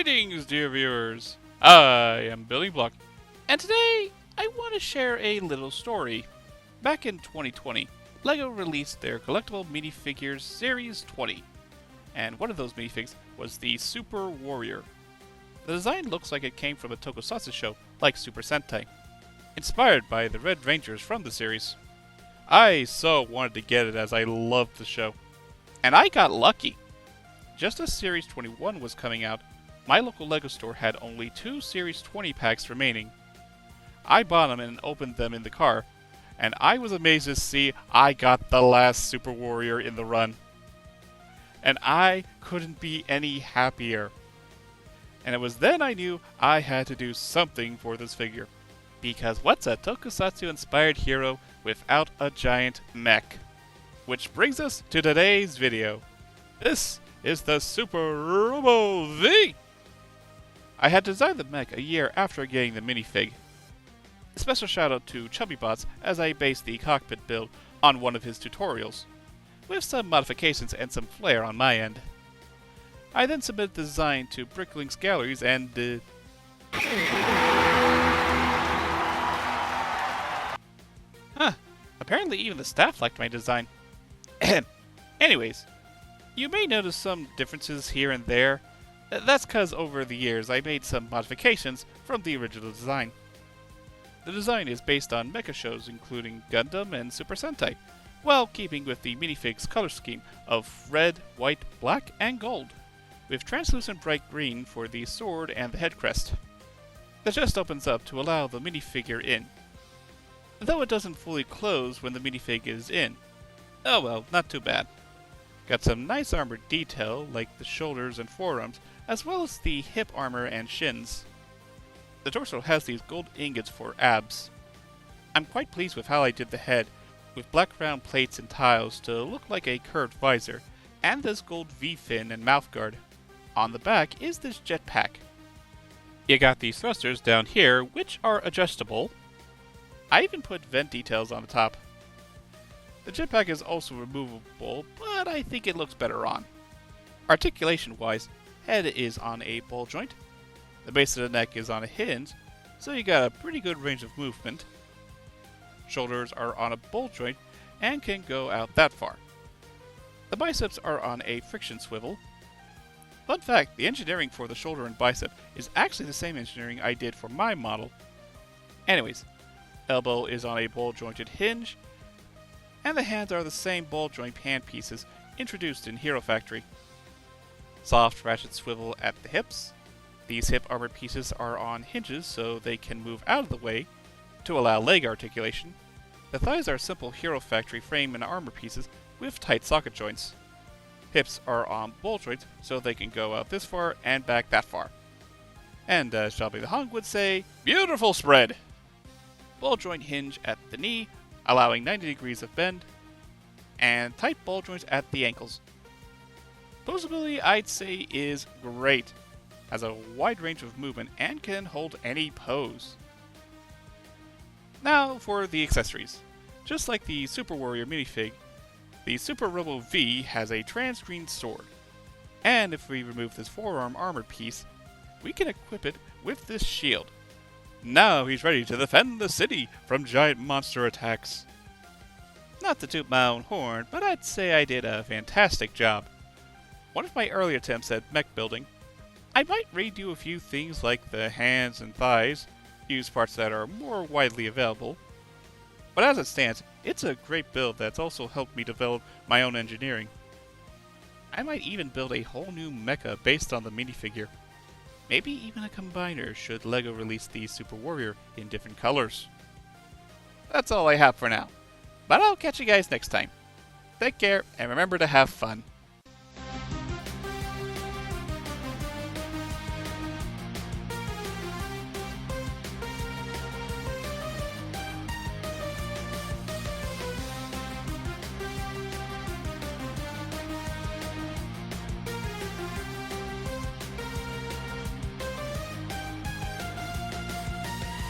Greetings, dear viewers. I am Billy Block, and today I want to share a little story. Back in 2020, LEGO released their Collectable Minifigures Series 20, and one of those minifigs was the Super Warrior. The design looks like it came from a tokusatsu show, like Super Sentai, inspired by the Red Rangers from the series. I so wanted to get it as I loved the show, and I got lucky. Just as Series 21 was coming out, my local LEGO store had only 2 Series 20 packs remaining. I bought them and opened them in the car, and I was amazed to see I got the last Super Warrior in the run. And I couldn't be any happier. And it was then I knew I had to do something for this figure. Because what's a tokusatsu-inspired hero without a giant mech? Which brings us to today's video. This is the Super Robo V! I had designed the mech a year after getting the minifig. A special shout out to ChubbyBots as I based the cockpit build on one of his tutorials, with some modifications and some flair on my end. I then submitted the design to Bricklink's galleries and apparently even the staff liked my design. Anyways, you may notice some differences here and there. That's cause over the years I made some modifications from the original design. The design is based on mecha shows including Gundam and Super Sentai, while keeping with the minifig's color scheme of red, white, black, and gold, with translucent bright green for the sword and the head crest. The chest opens up to allow the minifigure in, though it doesn't fully close when the minifig is in. Oh well, not too bad. Got some nice armored detail like the shoulders and forearms, as well as the hip armor and shins. The torso has these gold ingots for abs. I'm quite pleased with how I did the head, with black round plates and tiles to look like a curved visor, and this gold V-fin and mouthguard. On the back is this jetpack. You got these thrusters down here, which are adjustable. I even put vent details on the top. The jetpack is also removable, but I think it looks better on. Articulation-wise, head is on a ball joint. The base of the neck is on a hinge, so you got a pretty good range of movement. Shoulders are on a ball joint and can go out that far. The biceps are on a friction swivel. Fun fact, the engineering for the shoulder and bicep is actually the same engineering I did for my model. Anyways, elbow is on a ball jointed hinge, and the hands are the same ball joint hand pieces introduced in Hero Factory. Soft ratchet swivel at the hips. These hip armored pieces are on hinges so they can move out of the way to allow leg articulation. The thighs are simple Hero Factory frame and armor pieces with tight socket joints. Hips are on ball joints so they can go out this far and back that far. And as Shelby the Hung would say, beautiful spread! Ball joint hinge at the knee, allowing 90 degrees of bend, and tight ball joints at the ankles. Posability, I'd say, is great. Has a wide range of movement and can hold any pose. Now for the accessories. Just like the Super Warrior minifig, the Super Robo V has a trans-green sword. And if we remove this forearm armor piece, we can equip it with this shield. Now he's ready to defend the city from giant monster attacks. Not to toot my own horn, but I'd say I did a fantastic job. One of my early attempts at mech building, I might redo a few things like the hands and thighs, use parts that are more widely available. But as it stands, it's a great build that's also helped me develop my own engineering. I might even build a whole new mecha based on the minifigure. Maybe even a combiner should LEGO release the Super Warrior in different colors. That's all I have for now, but I'll catch you guys next time. Take care, and remember to have fun.